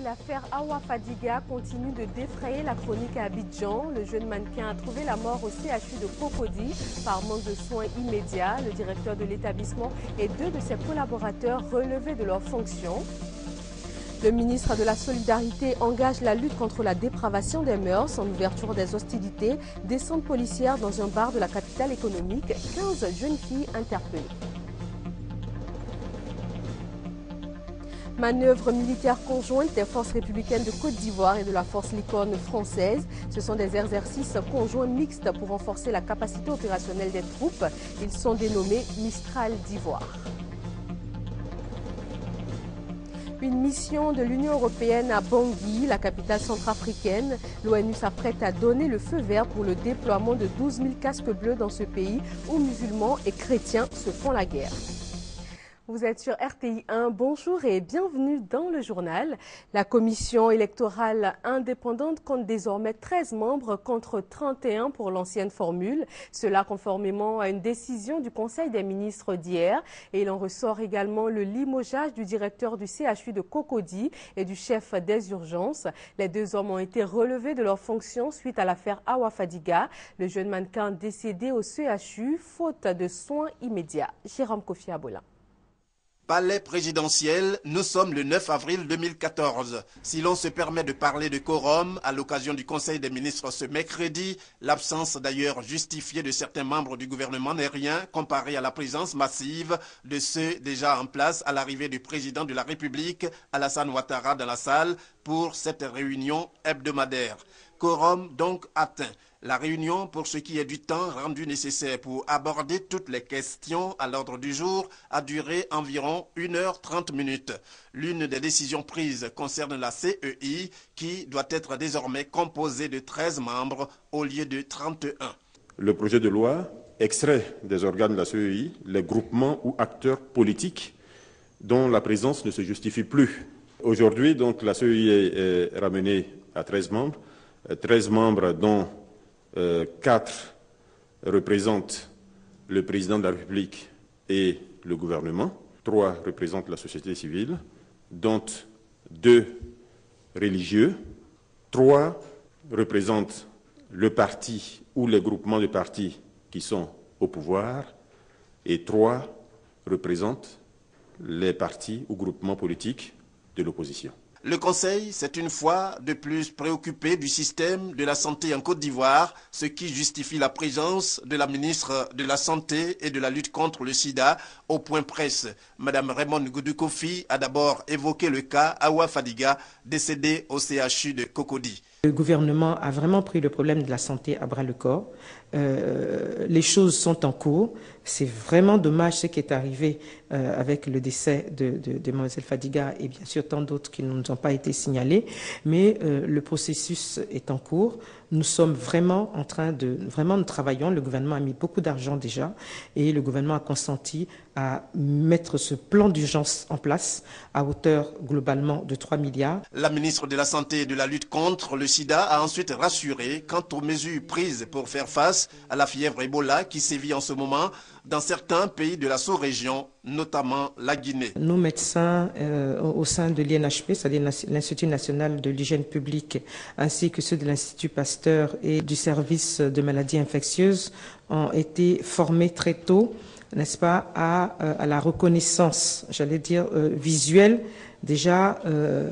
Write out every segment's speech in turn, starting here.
l'affaire Awa Fadiga continue de défrayer la chronique à Abidjan. Le jeune mannequin a trouvé la mort au CHU de Cocody par manque de soins immédiats. Le directeur de l'établissement et 2 de ses collaborateurs relevés de leurs fonctions. Le ministre de la Solidarité engage la lutte contre la dépravation des mœurs en ouverture des hostilités. Descente policière dans un bar de la capitale économique. 15 jeunes filles interpellées. Manœuvre militaire conjointe des forces républicaines de Côte d'Ivoire et de la force licorne française. Ce sont des exercices conjoints mixtes pour renforcer la capacité opérationnelle des troupes. Ils sont dénommés Mistral d'Ivoire. Une mission de l'Union européenne à Bangui, la capitale centrafricaine. L'ONU s'apprête à donner le feu vert pour le déploiement de 12 000 casques bleus dans ce pays où musulmans et chrétiens se font la guerre. Vous êtes sur RTI 1, bonjour et bienvenue dans le journal. La commission électorale indépendante compte désormais 13 membres contre 31 pour l'ancienne formule. Cela conformément à une décision du Conseil des ministres d'hier. Et il en ressort également le limogeage du directeur du CHU de Cocody et du chef des urgences. Les 2 hommes ont été relevés de leurs fonctions suite à l'affaire Awa Fadiga, le jeune mannequin décédé au CHU faute de soins immédiats. Jérôme Kofi Abola. Palais présidentiel, nous sommes le 9 avril 2014. Si l'on se permet de parler de quorum à l'occasion du Conseil des ministres ce mercredi, l'absence d'ailleurs justifiée de certains membres du gouvernement n'est rien comparé à la présence massive de ceux déjà en place à l'arrivée du président de la République, Alassane Ouattara, dans la salle pour cette réunion hebdomadaire. Quorum donc atteint. La réunion, pour ce qui est du temps rendu nécessaire pour aborder toutes les questions à l'ordre du jour, a duré environ 1h30. L'une des décisions prises concerne la CEI, qui doit être désormais composée de 13 membres au lieu de 31. Le projet de loi extrait des organes de la CEI les groupements ou acteurs politiques dont la présence ne se justifie plus. Aujourd'hui, donc, la CEI est ramenée à 13 membres. 13 membres dont 4 représentent le président de la République et le gouvernement, 3 représentent la société civile, dont 2 religieux, 3 représentent le parti ou les groupements de partis qui sont au pouvoir et 3 représentent les partis ou groupements politiques de l'opposition. Le Conseil s'est une fois de plus préoccupé du système de la santé en Côte d'Ivoire, ce qui justifie la présence de la ministre de la Santé et de la lutte contre le sida au point presse. Madame Raymond Goudou-Kofi a d'abord évoqué le cas Awa Fadiga, décédé au CHU de Cocody. Le gouvernement a vraiment pris le problème de la santé à bras-le-corps. Les choses sont en cours. C'est vraiment dommage ce qui est arrivé avec le décès de Mlle Fadiga et bien sûr tant d'autres qui ne nous ont pas été signalés. Mais le processus est en cours. Nous sommes vraiment en train nous travaillons. Le gouvernement a mis beaucoup d'argent déjà et le gouvernement a consenti à mettre ce plan d'urgence en place à hauteur globalement de 3 milliards. La ministre de la Santé et de la lutte contre le sida a ensuite rassuré quant aux mesures prises pour faire face à la fièvre Ebola qui sévit en ce moment dans certains pays de la sous-région, notamment la Guinée. Nos médecins au sein de l'INHP, c'est-à-dire l'Institut national de l'hygiène publique, ainsi que ceux de l'Institut Pasteur et du service de maladies infectieuses, ont été formés très tôt, n'est-ce pas, à la reconnaissance, j'allais dire, visuelle, déjà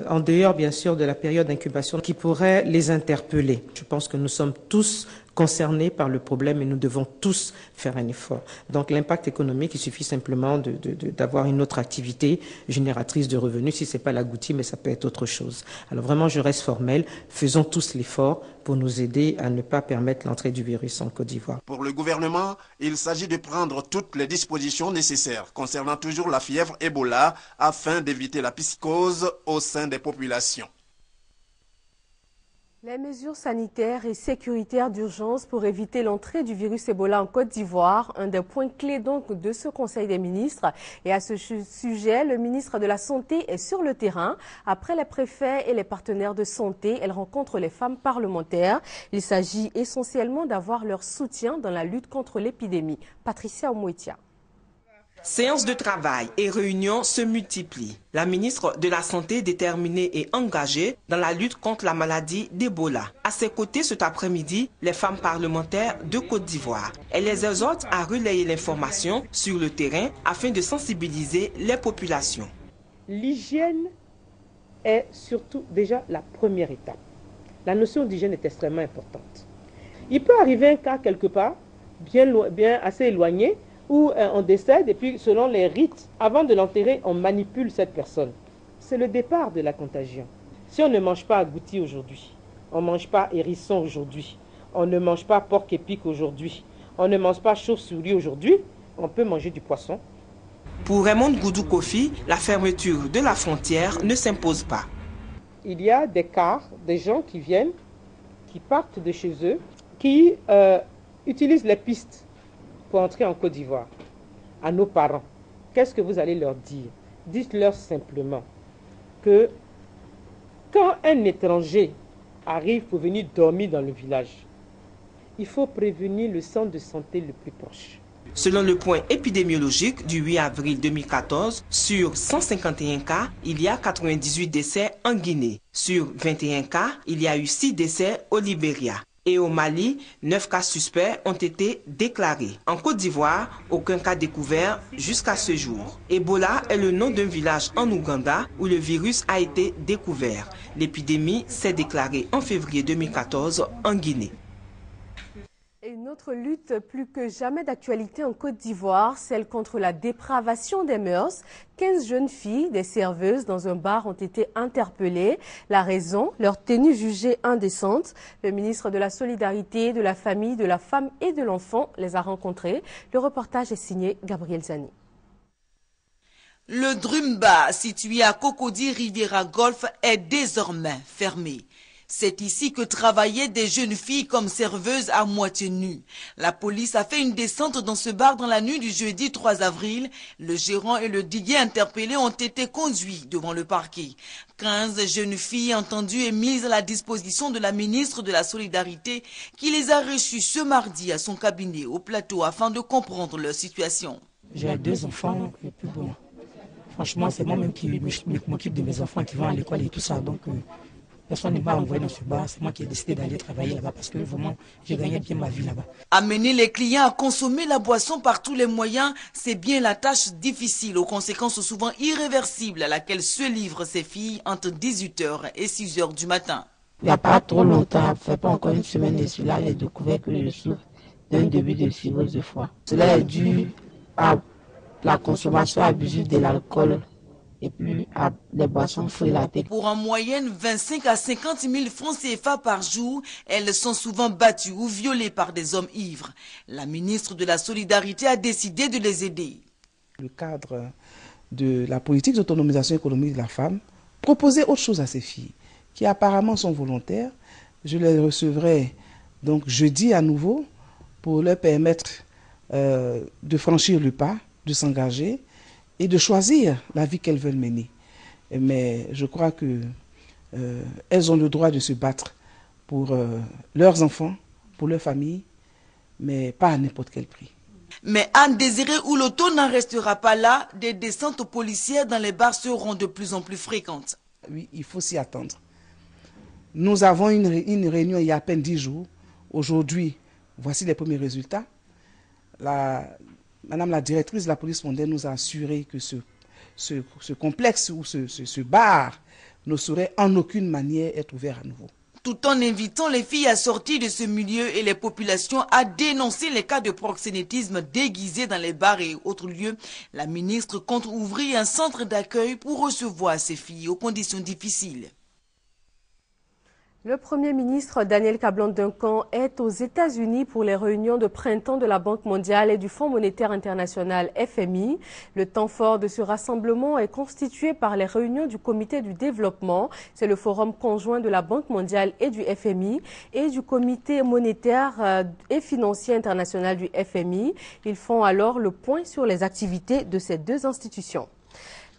en dehors, bien sûr, de la période d'incubation qui pourrait les interpeller. Je pense que nous sommes tous concernés par le problème et nous devons tous faire un effort. Donc l'impact économique, il suffit simplement d'avoir une autre activité génératrice de revenus. Si ce n'est pas l'agouti, mais ça peut être autre chose. Alors vraiment, je reste formel. Faisons tous l'effort pour nous aider à ne pas permettre l'entrée du virus en Côte d'Ivoire. Pour le gouvernement, il s'agit de prendre toutes les dispositions nécessaires concernant toujours la fièvre Ebola afin d'éviter la psychose au sein des populations. Les mesures sanitaires et sécuritaires d'urgence pour éviter l'entrée du virus Ebola en Côte d'Ivoire, un des points clés donc de ce Conseil des ministres. Et à ce sujet, le ministre de la Santé est sur le terrain. Après les préfets et les partenaires de santé, elle rencontre les femmes parlementaires. Il s'agit essentiellement d'avoir leur soutien dans la lutte contre l'épidémie. Patricia Omouetia. Séances de travail et réunions se multiplient. La ministre de la Santé déterminée et engagée dans la lutte contre la maladie d'Ebola. À ses côtés cet après-midi, les femmes parlementaires de Côte d'Ivoire. Elle les exhorte à relayer l'information sur le terrain afin de sensibiliser les populations. L'hygiène est surtout déjà la première étape. La notion d'hygiène est extrêmement importante. Il peut arriver un cas quelque part, bien assez éloigné, où on décède et puis selon les rites, avant de l'enterrer, on manipule cette personne. C'est le départ de la contagion. Si on ne mange pas agouti aujourd'hui, on ne mange pas hérisson aujourd'hui, on ne mange pas porc épic aujourd'hui, on ne mange pas chauve-souris aujourd'hui, on peut manger du poisson. Pour Raymond Goudou Kofi, la fermeture de la frontière ne s'impose pas. Il y a des cas, des gens qui viennent, qui partent de chez eux, qui utilisent les pistes pour entrer en Côte d'Ivoire. À nos parents, qu'est-ce que vous allez leur dire? Dites-leur simplement que quand un étranger arrive pour venir dormir dans le village, il faut prévenir le centre de santé le plus proche. Selon le point épidémiologique du 8 avril 2014, sur 151 cas, il y a 98 décès en Guinée. Sur 21 cas, il y a eu 6 décès au Libéria. Et au Mali, 9 cas suspects ont été déclarés. En Côte d'Ivoire, aucun cas découvert jusqu'à ce jour. Ebola est le nom d'un village en Ouganda où le virus a été découvert. L'épidémie s'est déclarée en février 2014 en Guinée. Une autre lutte plus que jamais d'actualité en Côte d'Ivoire, celle contre la dépravation des mœurs. 15 jeunes filles, des serveuses dans un bar, ont été interpellées. La raison, leur tenue jugée indécente. Le ministre de la Solidarité, de la Famille, de la Femme et de l'Enfant les a rencontrées. Le reportage est signé Gabriel Zani. Le Drum Bar, situé à Cocody Riviera Golf, est désormais fermé. C'est ici que travaillaient des jeunes filles comme serveuses à moitié nues. La police a fait une descente dans ce bar dans la nuit du jeudi 3 avril. Le gérant et le diguier interpellés ont été conduits devant le parquet. 15 jeunes filles entendues et mises à la disposition de la ministre de la Solidarité qui les a reçues ce mardi à son cabinet au plateau afin de comprendre leur situation. J'ai 2 enfants et puis bon, franchement c'est moi-même qui m'occupe de mes enfants qui vont à l'école et tout ça, donc personne ne m'a envoyé dans ce bar, c'est moi qui ai décidé d'aller travailler là-bas parce que vraiment, j'ai gagné bien ma vie là-bas. Amener les clients à consommer la boisson par tous les moyens, c'est bien la tâche difficile, aux conséquences souvent irréversibles à laquelle se livrent ces filles entre 18h et 6h du matin. Il n'y a pas trop longtemps, ça fait pas encore une semaine de cela, j'ai découvert que je souffre d'un début de cirrhose de foie. Cela est dû à la consommation abusive de l'alcool et puis à les boissons frélatées. Pour en moyenne 25 à 50 000 francs CFA par jour, elles sont souvent battues ou violées par des hommes ivres. La ministre de la Solidarité a décidé de les aider. Le cadre de la politique d'autonomisation économique de la femme proposait autre chose à ces filles, qui apparemment sont volontaires. Je les recevrai donc jeudi à nouveau pour leur permettre de franchir le pas, de s'engager et de choisir la vie qu'elles veulent mener. Mais je crois que elles ont le droit de se battre pour leurs enfants, pour leur famille, mais pas à n'importe quel prix. Mais Anne Désirée Ouloto n'en restera pas là. Des descentes policières dans les bars seront de plus en plus fréquentes. Oui, il faut s'y attendre. Nous avons une réunion il y a à peine 10 jours. Aujourd'hui, voici les premiers résultats. Madame la directrice de la police mondaine nous a assuré que ce complexe ou ce bar ne saurait en aucune manière être ouvert à nouveau. Tout en invitant les filles à sortir de ce milieu et les populations à dénoncer les cas de proxénétisme déguisés dans les bars et autres lieux, la ministre compte ouvrir un centre d'accueil pour recevoir ces filles aux conditions difficiles. Le Premier ministre Daniel Kablan-Duncan est aux États-Unis pour les réunions de printemps de la Banque mondiale et du Fonds monétaire international FMI. Le temps fort de ce rassemblement est constitué par les réunions du Comité du développement. C'est le forum conjoint de la Banque mondiale et du FMI et du Comité monétaire et financier international du FMI. Ils font alors le point sur les activités de ces deux institutions.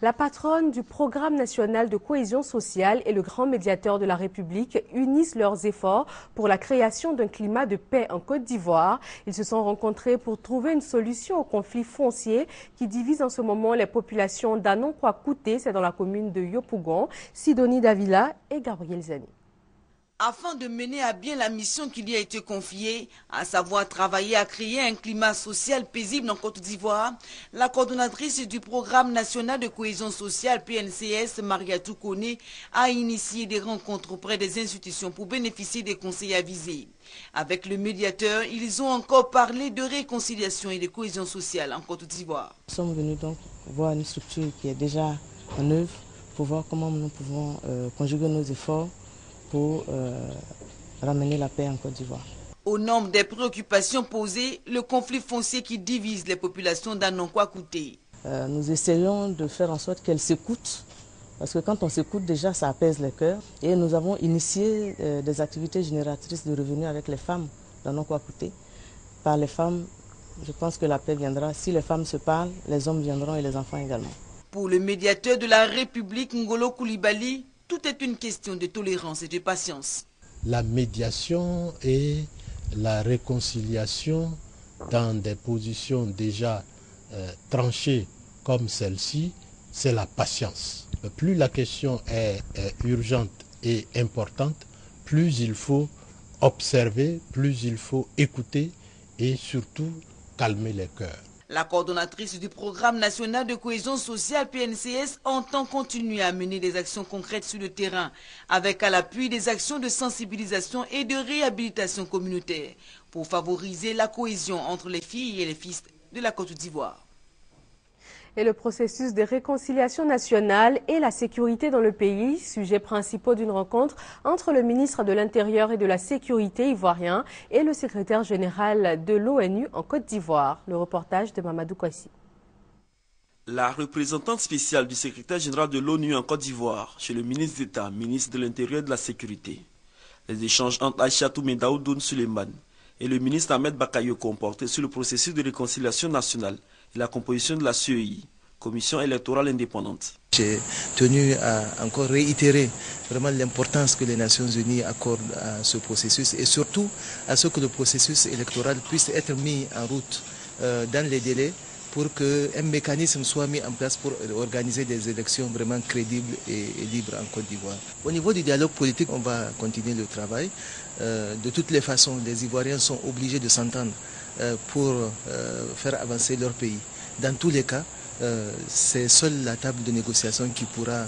La patronne du Programme national de cohésion sociale et le grand médiateur de la République unissent leurs efforts pour la création d'un climat de paix en Côte d'Ivoire. Ils se sont rencontrés pour trouver une solution au conflit foncier qui divise en ce moment les populations d'Anonkwa-Kouté, c'est dans la commune de Yopougon, Sidonie Davila et Gabriel Zani. Afin de mener à bien la mission qui lui a été confiée, à savoir travailler à créer un climat social paisible en Côte d'Ivoire, la coordonnatrice du Programme national de cohésion sociale PNCS, Mariatou Kone, a initié des rencontres auprès des institutions pour bénéficier des conseils avisés. Avec le médiateur, ils ont encore parlé de réconciliation et de cohésion sociale en Côte d'Ivoire. Nous sommes venus donc voir une structure qui est déjà en œuvre pour voir comment nous pouvons conjuguer nos efforts pour ramener la paix en Côte d'Ivoire. Au nombre des préoccupations posées, le conflit foncier qui divise les populations d'Anonkwa-Kouté. Nous essayons de faire en sorte qu'elles s'écoutent, parce que quand on s'écoute déjà, ça apaise les cœurs. Et nous avons initié des activités génératrices de revenus avec les femmes d'Anonkwa-Kouté. Par les femmes, je pense que la paix viendra. Si les femmes se parlent, les hommes viendront et les enfants également. Pour le médiateur de la République, Ngolo Koulibaly, tout est une question de tolérance et de patience. La médiation et la réconciliation dans des positions déjà tranchées comme celle-ci, c'est la patience. Plus la question est urgente et importante, plus il faut observer, plus il faut écouter et surtout calmer les cœurs. La coordonnatrice du Programme national de cohésion sociale PNCS entend continuer à mener des actions concrètes sur le terrain, avec à l'appui des actions de sensibilisation et de réhabilitation communautaire, pour favoriser la cohésion entre les filles et les fils de la Côte d'Ivoire. Et le processus de réconciliation nationale et la sécurité dans le pays, sujets principaux d'une rencontre entre le ministre de l'Intérieur et de la Sécurité ivoirien et le secrétaire général de l'ONU en Côte d'Ivoire. Le reportage de Mamadou Kwasi. La représentante spéciale du secrétaire général de l'ONU en Côte d'Ivoire chez le ministre d'État, ministre de l'Intérieur et de la Sécurité. Les échanges entre Aïchatou Mendaoudoun Suleiman et le ministre Ahmed Bakayoko ont porté sur le processus de réconciliation nationale et la composition de la CEI, Commission électorale indépendante. J'ai tenu à encore réitérer vraiment l'importance que les Nations Unies accordent à ce processus et surtout à ce que le processus électoral puisse être mis en route dans les délais pour qu'un mécanisme soit mis en place pour organiser des élections vraiment crédibles et libres en Côte d'Ivoire. Au niveau du dialogue politique, on va continuer le travail. De toutes les façons, les Ivoiriens sont obligés de s'entendre pour faire avancer leur pays. Dans tous les cas, c'est seule la table de négociation qui pourra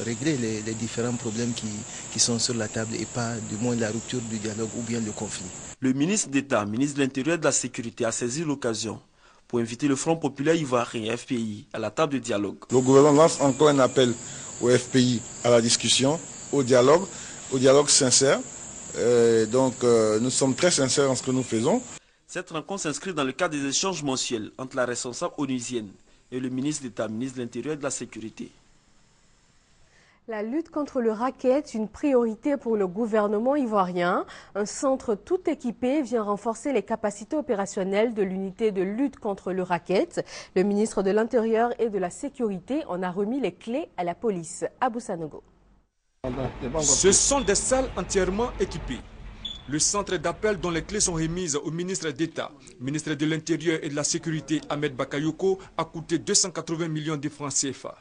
régler les différents problèmes qui sont sur la table et pas du moins la rupture du dialogue ou bien le conflit. Le ministre d'État, ministre de l'Intérieur et de la Sécurité a saisi l'occasion pour inviter le Front populaire ivoirien FPI à la table de dialogue. Le gouvernement lance encore un appel au FPI à la discussion, au dialogue sincère. Nous sommes très sincères en ce que nous faisons. Cette rencontre s'inscrit dans le cadre des échanges mensuels entre la responsable onusienne et le ministre d'État, ministre de l'Intérieur et de la Sécurité. La lutte contre le racket, une priorité pour le gouvernement ivoirien. Un centre tout équipé vient renforcer les capacités opérationnelles de l'unité de lutte contre le racket. Le ministre de l'Intérieur et de la Sécurité en a remis les clés à la police. Abou Sanogo. Ce sont des salles entièrement équipées. Le centre d'appel dont les clés sont remises au ministre d'État, ministre de l'Intérieur et de la Sécurité, Ahmed Bakayoko, a coûté 280 millions de francs CFA.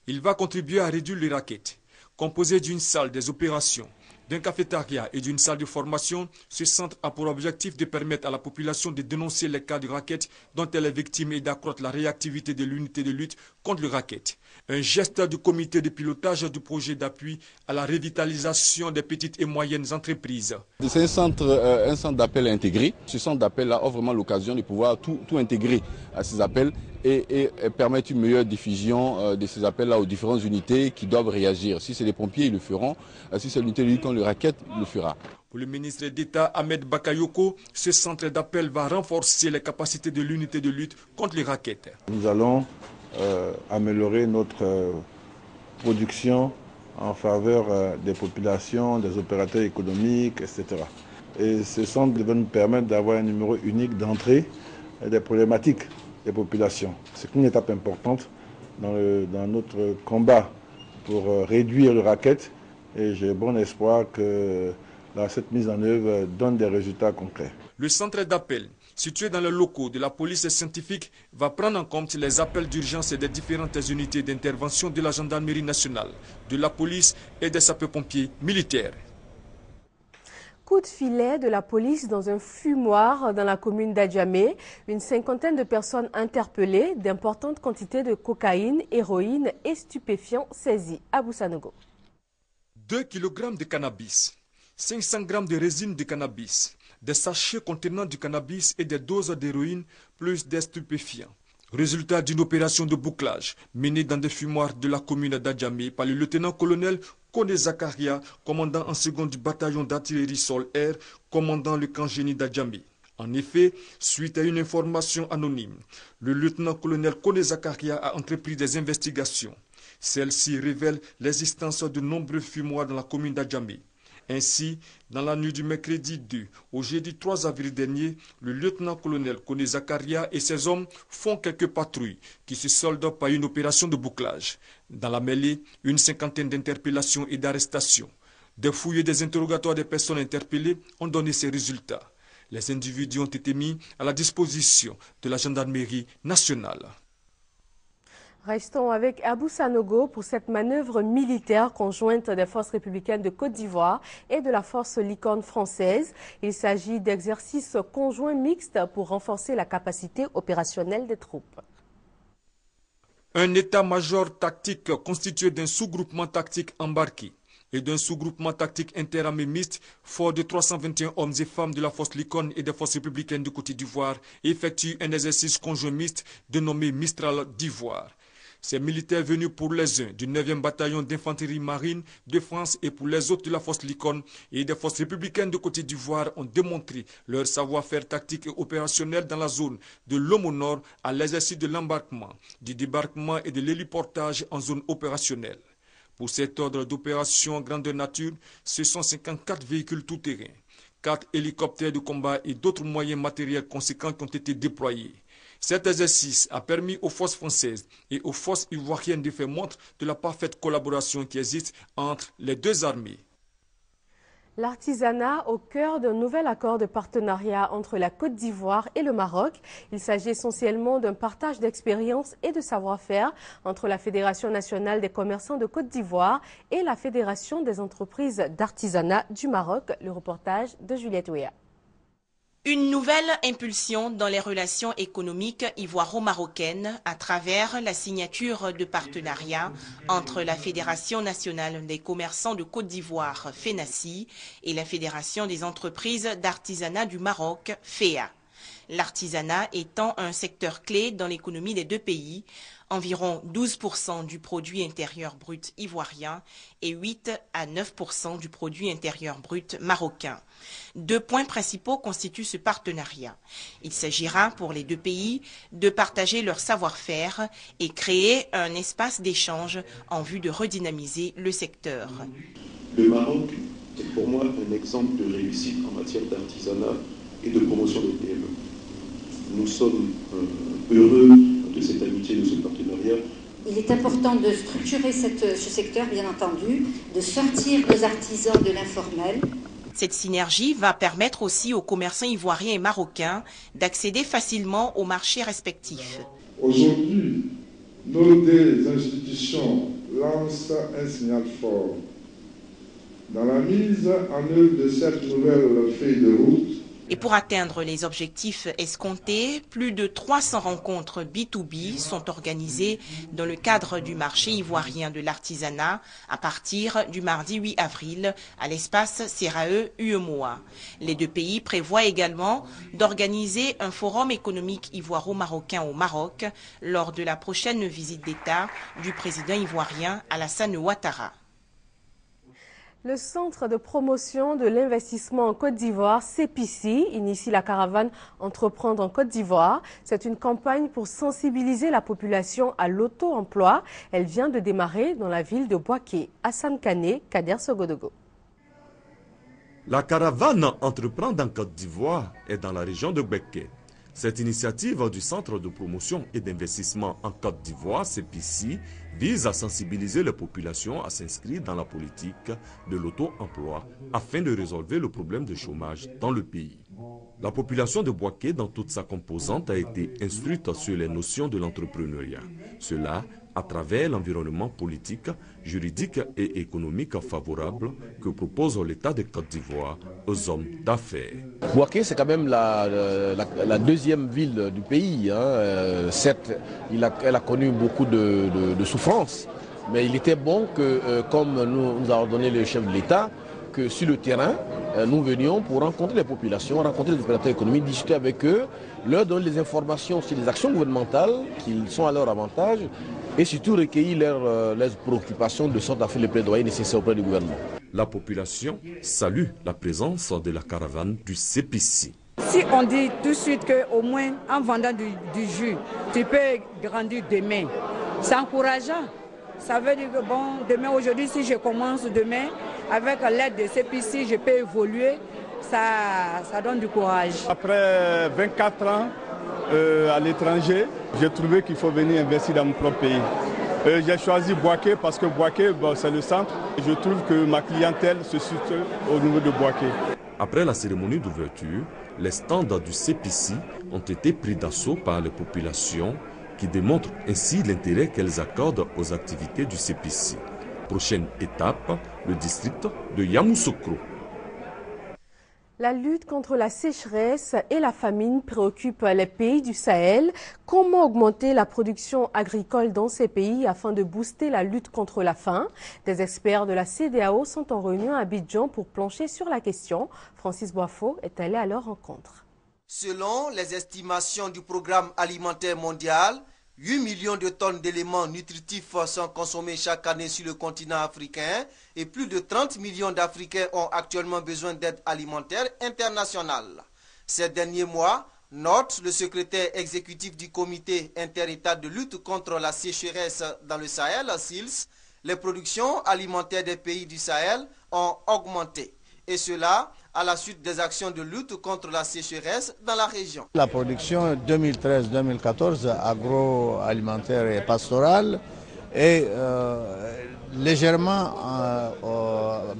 Il va contribuer à réduire les rackets. Composé d'une salle des opérations, d'un cafétéria et d'une salle de formation, ce centre a pour objectif de permettre à la population de dénoncer les cas de racket dont elle est victime et d'accroître la réactivité de l'unité de lutte contre le racket. Un geste du comité de pilotage du projet d'appui à la revitalisation des petites et moyennes entreprises. C'est un centre d'appel intégré. Ce centre d'appel-là offre vraiment l'occasion de pouvoir tout intégrer à ces appels et permettre une meilleure diffusion de ces appels-là aux différentes unités qui doivent réagir. Si c'est les pompiers, ils le feront. Si c'est l'unité de lutte contre le racket, il le fera. Pour le ministre d'État Ahmed Bakayoko, ce centre d'appel va renforcer les capacités de l'unité de lutte contre les rackets. Nous allons améliorer notre production en faveur des populations, des opérateurs économiques, etc. Et ce centre va nous permettre d'avoir un numéro unique d'entrée des problématiques des populations. C'est une étape importante dans notre combat pour réduire le racket et j'ai bon espoir que cette mise en œuvre donne des résultats concrets. Le centre d'appel, situé dans les locaux de la police scientifique, va prendre en compte les appels d'urgence des différentes unités d'intervention de la gendarmerie nationale, de la police et des sapeurs-pompiers militaires. Coup de filet de la police dans un fumoir dans la commune d'Adjamé. Une cinquantaine de personnes interpellées, d'importantes quantités de cocaïne, héroïne et stupéfiants saisis à Boussanogo. 2 kg de cannabis, 500 g de résine de cannabis, des sachets contenant du cannabis et des doses d'héroïne plus des stupéfiants. Résultat d'une opération de bouclage menée dans des fumoirs de la commune d'Adjamé par le lieutenant-colonel Kone Zakaria, commandant en second du bataillon d'artillerie sol-air, commandant le camp génie d'Adjamé. En effet, suite à une information anonyme, le lieutenant-colonel Kone Zakaria a entrepris des investigations. Celles-ci révèlent l'existence de nombreux fumoirs dans la commune d'Adjamé. Ainsi, dans la nuit du mercredi 2 au jeudi 3 avril dernier, le lieutenant-colonel Kone Zakaria et ses hommes font quelques patrouilles qui se soldent par une opération de bouclage. Dans la mêlée, une cinquantaine d'interpellations et d'arrestations. Des fouilles et des interrogatoires des personnes interpellées ont donné ces résultats. Les individus ont été mis à la disposition de la gendarmerie nationale. Restons avec Abou Sanogo pour cette manœuvre militaire conjointe des forces républicaines de Côte d'Ivoire et de la force Licorne française. Il s'agit d'exercices conjoints mixtes pour renforcer la capacité opérationnelle des troupes. Un état-major tactique constitué d'un sous-groupement tactique embarqué et d'un sous-groupement tactique interarmé mixte fort de 321 hommes et femmes de la force Licorne et des forces républicaines de Côte d'Ivoire effectue un exercice conjoint mixte dénommé Mistral d'Ivoire. Ces militaires venus pour les uns du 9e bataillon d'infanterie marine de France et pour les autres de la force Licorne et des forces républicaines de Côte d'Ivoire ont démontré leur savoir-faire tactique et opérationnel dans la zone de l'Homme Nord à l'exercice de l'embarquement, du débarquement et de l'héliportage en zone opérationnelle. Pour cet ordre d'opération grandeur nature, ce sont 54 véhicules tout-terrain, 4 hélicoptères de combat et d'autres moyens matériels conséquents qui ont été déployés. Cet exercice a permis aux forces françaises et aux forces ivoiriennes de faire montre de la parfaite collaboration qui existe entre les deux armées. L'artisanat au cœur d'un nouvel accord de partenariat entre la Côte d'Ivoire et le Maroc. Il s'agit essentiellement d'un partage d'expériences et de savoir-faire entre la Fédération nationale des commerçants de Côte d'Ivoire et la Fédération des entreprises d'artisanat du Maroc. Le reportage de Juliette Ouéa. Une nouvelle impulsion dans les relations économiques ivoiro-marocaines à travers la signature de partenariat entre la Fédération nationale des commerçants de Côte d'Ivoire, FENACI, et la Fédération des entreprises d'artisanat du Maroc, FEA. L'artisanat étant un secteur clé dans l'économie des deux pays, environ 12% du produit intérieur brut ivoirien et 8 à 9% du produit intérieur brut marocain. 2 points principaux constituent ce partenariat. Il s'agira pour les deux pays de partager leur savoir-faire et créer un espace d'échange en vue de redynamiser le secteur. Le Maroc est pour moi un exemple de réussite en matière d'artisanat et de promotion des PME. Nous sommes heureux de cette amitié, de ce partenariat. Il est important de structurer ce secteur, bien entendu, de sortir nos artisans de l'informel. Cette synergie va permettre aussi aux commerçants ivoiriens et marocains d'accéder facilement aux marchés respectifs. Aujourd'hui, nos deux institutions lancent un signal fort. Dans la mise en œuvre de cette nouvelle feuille de route, et pour atteindre les objectifs escomptés, plus de 300 rencontres B2B sont organisées dans le cadre du marché ivoirien de l'artisanat à partir du mardi 8 avril à l'espace CERAE UEMOA. Les deux pays prévoient également d'organiser un forum économique ivoiro-marocain au Maroc lors de la prochaine visite d'État du président ivoirien Alassane Ouattara. Le Centre de promotion de l'investissement en Côte d'Ivoire, CEPICI, initie la caravane Entreprendre en Côte d'Ivoire. C'est une campagne pour sensibiliser la population à l'auto-emploi. Elle vient de démarrer dans la ville de Boaké. Hassan Kane, Kader Sogodogo. La caravane Entreprendre en Côte d'Ivoire est dans la région de Boaké. Cette initiative du Centre de promotion et d'investissement en Côte d'Ivoire, CPICI, vise à sensibiliser les populations à s'inscrire dans la politique de l'auto-emploi afin de résolver le problème de chômage dans le pays. La population de Bouaké, dans toute sa composante, a été instruite sur les notions de l'entrepreneuriat. Cela à travers l'environnement politique, juridique et économique favorable que propose l'État de Côte d'Ivoire aux hommes d'affaires. Bouaké, c'est quand même la deuxième ville du pays. Certes, elle a connu beaucoup de souffrances, mais il était bon que, comme nous a ordonné le chef de l'État, que sur le terrain, nous venions pour rencontrer les populations, rencontrer les opérateurs économiques, discuter avec eux, leur donner des informations sur les actions gouvernementales qui sont à leur avantage et surtout recueillir leurs préoccupations de sorte à faire les plaidoyers nécessaires auprès du gouvernement. La population salue la présence de la caravane du CPICI. Si on dit tout de suite qu'au moins en vendant du jus, tu peux grandir demain, c'est encourageant. Ça veut dire que bon, demain, aujourd'hui, si je commence demain, avec l'aide de CPICI, je peux évoluer, ça donne du courage. Après 24 ans à l'étranger, j'ai trouvé qu'il faut venir investir dans mon propre pays. J'ai choisi Bouaké parce que Bouaké, c'est le centre. Je trouve que ma clientèle se situe au niveau de Bouaké. Après la cérémonie d'ouverture, les stands du CPICI ont été pris d'assaut par les populations qui démontrent ainsi l'intérêt qu'elles accordent aux activités du CPICI. Prochaine étape, le district de Yamoussoukro. La lutte contre la sécheresse et la famine préoccupe les pays du Sahel. Comment augmenter la production agricole dans ces pays afin de booster la lutte contre la faim? Des experts de la CEDEAO sont en réunion à Abidjan pour plancher sur la question. Francis Boifo est allé à leur rencontre. Selon les estimations du Programme alimentaire mondial, 8 millions de tonnes d'éléments nutritifs sont consommés chaque année sur le continent africain et plus de 30 millions d'Africains ont actuellement besoin d'aide alimentaire internationale. Ces derniers mois, note le secrétaire exécutif du comité inter-État de lutte contre la sécheresse dans le Sahel, SILS, les productions alimentaires des pays du Sahel ont augmenté. Et cela à la suite des actions de lutte contre la sécheresse dans la région. La production 2013-2014 agroalimentaire et pastorale est légèrement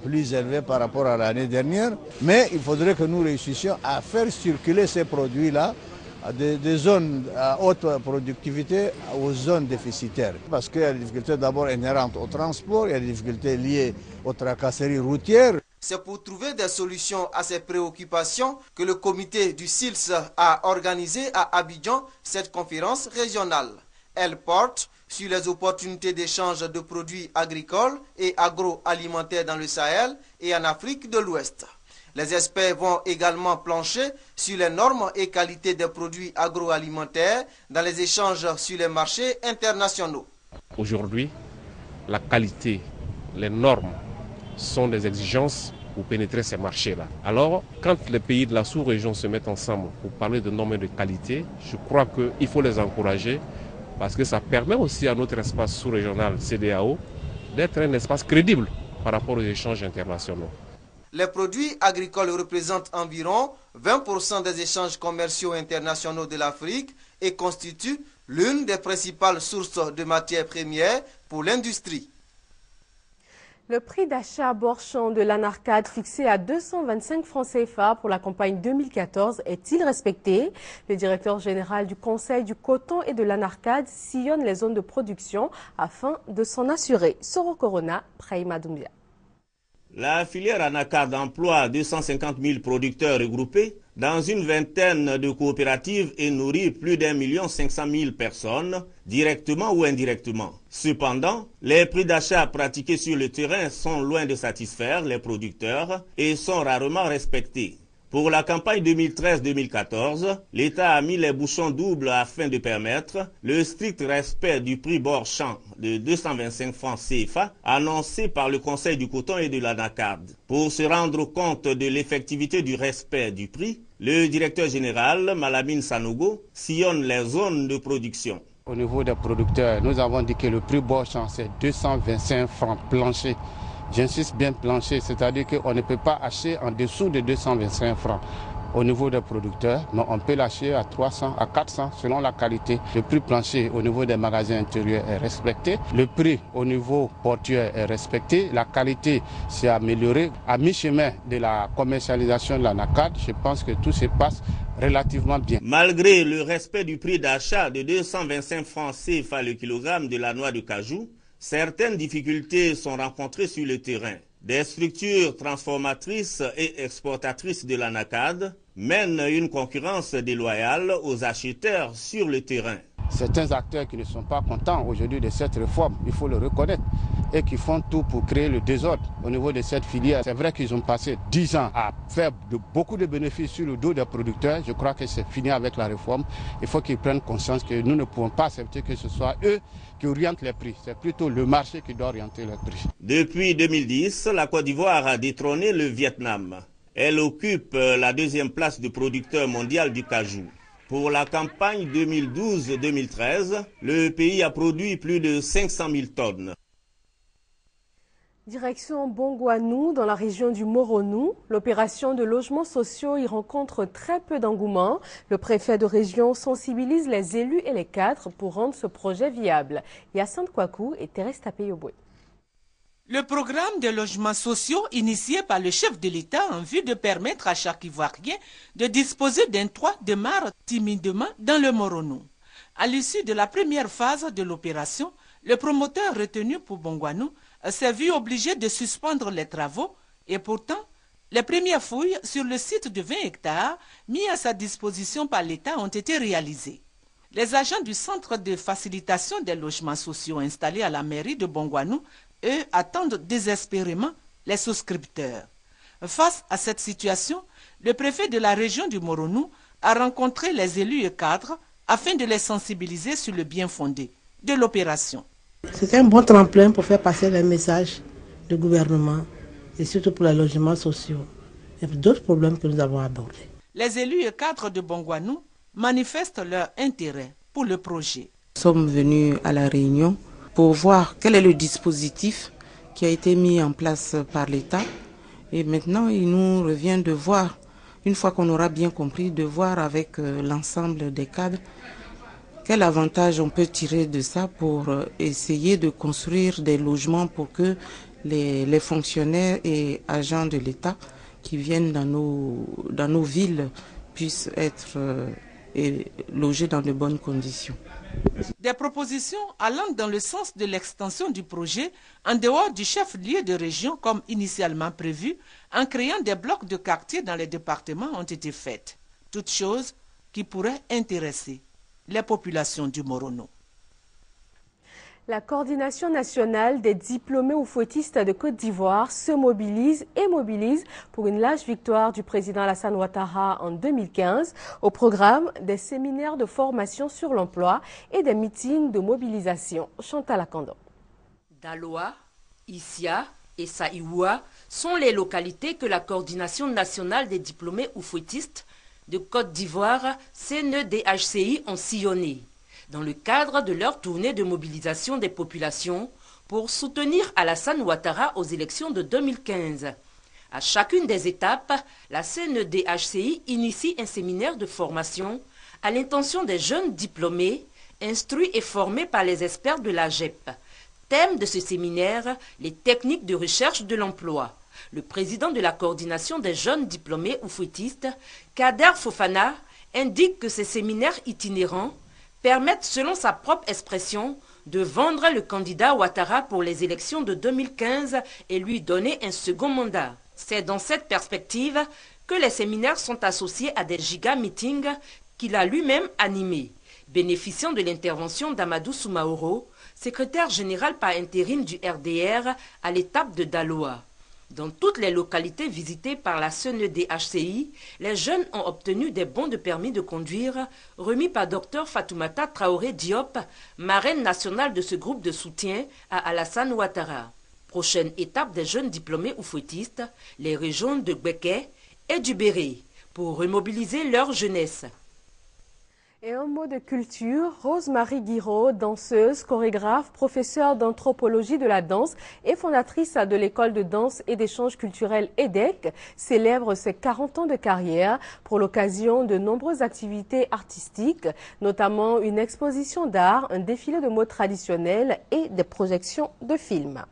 plus élevée par rapport à l'année dernière, mais il faudrait que nous réussissions à faire circuler ces produits-là des zones à haute productivité aux zones déficitaires. Parce qu'il y a des difficultés d'abord inhérentes au transport, il y a des difficultés liées aux tracasseries routières. C'est pour trouver des solutions à ces préoccupations que le comité du SILS a organisé à Abidjan cette conférence régionale. Elle porte sur les opportunités d'échange de produits agricoles et agroalimentaires dans le Sahel et en Afrique de l'Ouest. Les experts vont également plancher sur les normes et qualités des produits agroalimentaires dans les échanges sur les marchés internationaux. Aujourd'hui, la qualité, les normes sont des exigences pour pénétrer ces marchés-là. Alors, quand les pays de la sous-région se mettent ensemble pour parler de normes et de qualité, je crois qu'il faut les encourager parce que ça permet aussi à notre espace sous-régional CEDEAO d'être un espace crédible par rapport aux échanges internationaux. Les produits agricoles représentent environ 20% des échanges commerciaux internationaux de l'Afrique et constituent l'une des principales sources de matières premières pour l'industrie. Le prix d'achat à Borchamp de l'Anarcade fixé à 225 francs CFA pour la campagne 2014 est-il respecté? Le directeur général du Conseil du coton et de l'Anarcade sillonne les zones de production afin de s'en assurer. Soro Corona, Praïma Doumbia. La filière Anarcade emploie 250 000 producteurs regroupés dans une vingtaine de coopératives et nourrit plus d'1 500 000 personnes, directement ou indirectement. Cependant, les prix d'achat pratiqués sur le terrain sont loin de satisfaire les producteurs et sont rarement respectés. Pour la campagne 2013-2014, l'État a mis les bouchons doubles afin de permettre le strict respect du prix Borchamp de 225 francs CFA annoncé par le Conseil du coton et de l'Anarcade. Pour se rendre compte de l'effectivité du respect du prix, le directeur général, Malamine Sanogo, sillonne les zones de production. Au niveau des producteurs, nous avons dit que le prix Borchamp, c'est 225 francs planchers. J'insiste bien plancher, c'est-à-dire qu'on ne peut pas acheter en dessous de 225 francs. au niveau des producteurs, mais on peut l'acheter à 300, à 400 selon la qualité. Le prix plancher au niveau des magasins intérieurs est respecté, le prix au niveau portuaire est respecté, la qualité s'est améliorée. À mi-chemin de la commercialisation de l'anacarde, je pense que tout se passe relativement bien. Malgré le respect du prix d'achat de 225 francs CFA le kilogramme de la noix de cajou, certaines difficultés sont rencontrées sur le terrain. Des structures transformatrices et exportatrices de l'anacarde mènent une concurrence déloyale aux acheteurs sur le terrain. Certains acteurs qui ne sont pas contents aujourd'hui de cette réforme, il faut le reconnaître, et qui font tout pour créer le désordre au niveau de cette filière. C'est vrai qu'ils ont passé 10 ans à faire beaucoup de bénéfices sur le dos des producteurs. Je crois que c'est fini avec la réforme. Il faut qu'ils prennent conscience que nous ne pouvons pas accepter que ce soit eux qui orientent les prix. C'est plutôt le marché qui doit orienter les prix. Depuis 2010, la Côte d'Ivoire a détrôné le Vietnam. Elle occupe la deuxième place de producteur mondial du cajou. Pour la campagne 2012-2013, le pays a produit plus de 500 000 tonnes. Direction Bongouanou, dans la région du Moronou. L'opération de logements sociaux y rencontre très peu d'engouement. Le préfet de région sensibilise les élus et les cadres pour rendre ce projet viable. Yassine Kouakou et Thérèse Tapeyoboué. Le programme de logements sociaux initié par le chef de l'État en vue de permettre à chaque Ivoirien de disposer d'un toit demeure timidement dans le Moronou. À l'issue de la première phase de l'opération, le promoteur retenu pour Bongouanou s'est vu obligé de suspendre les travaux et pourtant, les premières fouilles sur le site de 20 hectares mis à sa disposition par l'État ont été réalisées. Les agents du centre de facilitation des logements sociaux installés à la mairie de Bongouanou, eux, attendent désespérément les souscripteurs. Face à cette situation, le préfet de la région du Moronou a rencontré les élus et cadres afin de les sensibiliser sur le bien fondé de l'opération. C'est un bon tremplin pour faire passer les messages du gouvernement et surtout pour les logements sociaux et d'autres problèmes que nous avons abordés. Les élus et cadres de Bongouanou manifestent leur intérêt pour le projet. Nous sommes venus à la réunion pour voir quel est le dispositif qui a été mis en place par l'État. Et maintenant, il nous revient de voir, une fois qu'on aura bien compris, de voir avec l'ensemble des cadres quel avantage on peut tirer de ça pour essayer de construire des logements pour que les fonctionnaires et agents de l'État qui viennent dans nos villes puissent être logés dans de bonnes conditions. Des propositions allant dans le sens de l'extension du projet en dehors du chef-lieu de région comme initialement prévu, en créant des blocs de quartier dans les départements ont été faites. Toutes choses qui pourraient intéresser les populations du Moronou. La coordination nationale des diplômés oufouettistes de Côte d'Ivoire se mobilise et mobilise pour une large victoire du président Alassane Ouattara en 2015 au programme des séminaires de formation sur l'emploi et des meetings de mobilisation. Chantal Akando. Daloa, Issia et Saïoua sont les localités que la coordination nationale des diplômés oufouettistes de Côte d'Ivoire, CNEDHCI, ont sillonné dans le cadre de leur tournée de mobilisation des populations pour soutenir Alassane Ouattara aux élections de 2015. À chacune des étapes, la CNEDHCI initie un séminaire de formation à l'intention des jeunes diplômés, instruits et formés par les experts de la GEP. Thème de ce séminaire, les techniques de recherche de l'emploi. Le président de la coordination des jeunes diplômés oufouettistes, Kader Fofana, indique que ces séminaires itinérants permettent, selon sa propre expression, de vendre le candidat Ouattara pour les élections de 2015 et lui donner un second mandat. C'est dans cette perspective que les séminaires sont associés à des giga-meetings qu'il a lui-même animés, bénéficiant de l'intervention d'Amadou Soumaoro, secrétaire général par intérim du RDR à l'étape de Daloa. Dans toutes les localités visitées par la CNEDHCI, les jeunes ont obtenu des bons de permis de conduire remis par Dr Fatoumata Traoré Diop, marraine nationale de ce groupe de soutien à Alassane Ouattara. Prochaine étape des jeunes diplômés oufouettistes, les régions de Gbeke et du Béré, pour remobiliser leur jeunesse. Et Et un mot de culture, Rose-Marie Guiraud, danseuse, chorégraphe, professeure d'anthropologie de la danse et fondatrice de l'école de danse et d'échanges culturels EDEC, célèbre ses 40 ans de carrière pour l'occasion de nombreuses activités artistiques, notamment une exposition d'art, un défilé de mode traditionnels et des projections de films.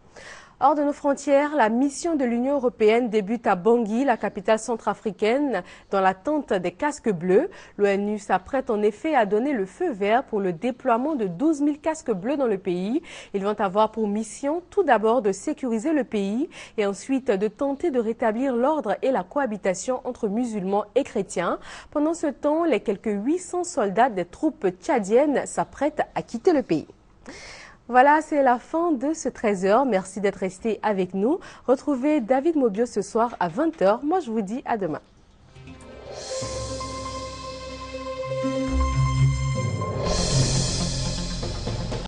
Hors de nos frontières, la mission de l'Union européenne débute à Bangui, la capitale centrafricaine, dans l'attente des casques bleus. L'ONU s'apprête en effet à donner le feu vert pour le déploiement de 12 000 casques bleus dans le pays. Ils vont avoir pour mission tout d'abord de sécuriser le pays et ensuite de tenter de rétablir l'ordre et la cohabitation entre musulmans et chrétiens. Pendant ce temps, les quelques 800 soldats des troupes tchadiennes s'apprêtent à quitter le pays. Voilà, c'est la fin de ce 13h. Merci d'être resté avec nous. Retrouvez David Mobio ce soir à 20h. Moi, je vous dis à demain.